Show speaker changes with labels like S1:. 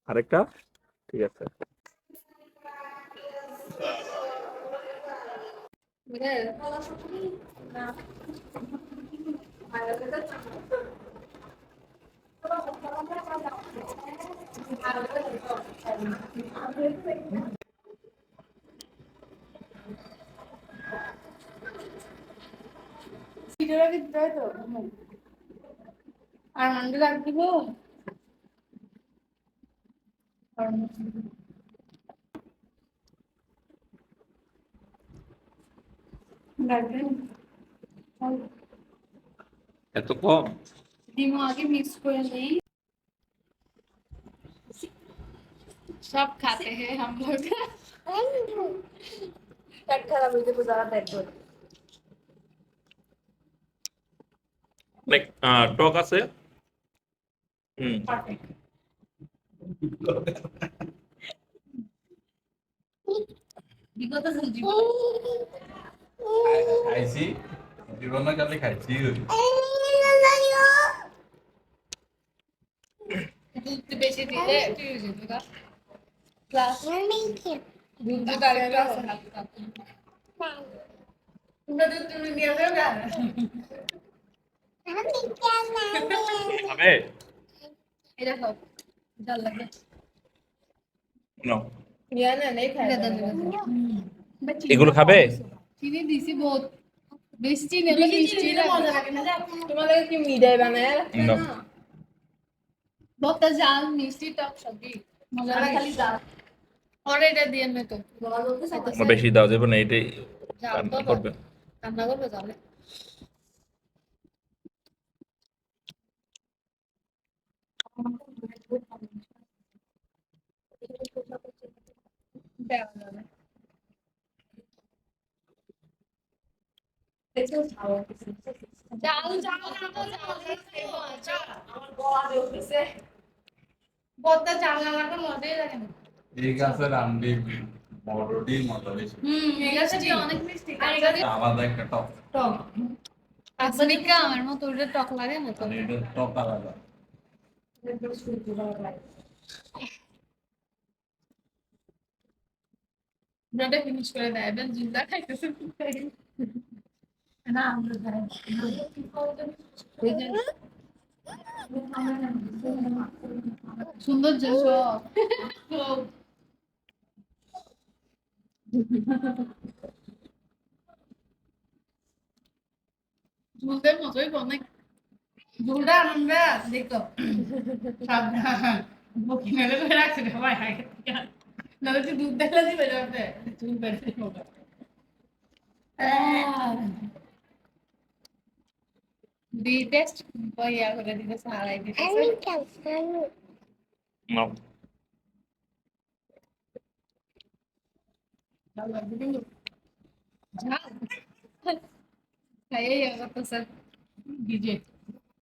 S1: আরেকটা, ঠিক আছে।
S2: আর মন্ডল আর দিব
S1: এত কম?
S2: ডিমও আগে মিক্স করে নেই सब खाते हैं हम लोग पेट खराब हो जाए तो ज्यादा पेट दर्द
S1: লাইক টক আছে। হুম।
S2: বিগত জীবন
S3: খাইছি জীবনে কালে খাইছি
S2: দুধ বেশি দিলে তুই যেটা ক্লাস দুধ ডাইরেক্ট আছে হালকা তোমরা দুধ তুমি নিয়ে যাও না
S1: খাবে?
S2: এটা খাও ডাল লাগে
S1: নাও।
S2: ইয়া না नहीं खाया
S1: এগুলো খাবে?
S2: চিনি দিছি বহুত বেশি চিনি হলে মিষ্টি মজা লাগে না তোমাদের কি মিঠাই বানায় রাখতে
S1: না।
S2: না बहुत জাল মিষ্টি টক সবই মজা লাগে খালি জাল और এটা দিয়ে নে তো
S1: আমার বেশি দাও যাবে না, এটাই
S2: জাল
S1: রান্না
S2: তো
S1: করবে।
S2: রান্না করবে জালে জাল জাল না তো জাল আমার গলা জ্বলতেছে বড়টা জাল না লাগলে মজাই লাগে না
S3: এই গাছের আমডি বড়ডি মজা বেশি
S2: এই গাছটা কি অনেক মিষ্টি আর এই গাছে
S3: আলাদা একটা টক
S2: টক আসলে আমার মতো ওটা টক লাগে না তো
S3: মানে এটা টক আলাদা
S2: ব্রেডে ফিনিশ করে দেয় এবার জিন্দা খাইতেছে না আমরা খাই সুন্দর যে ঝুলদের মতোই অনেক ঝুলটা আনন্দে দেখো সাবধান বকিনারে করে রাখছে রে ভাই নাহলে তুই দুধ দেখলে দিবে যাবে চুল বেঁধে হবে দি টেস্ট বইয়া করে দিতে সারাই দিতে
S1: নাও।
S2: ঝাল খাইয়ে যাবে তো স্যার ডিজে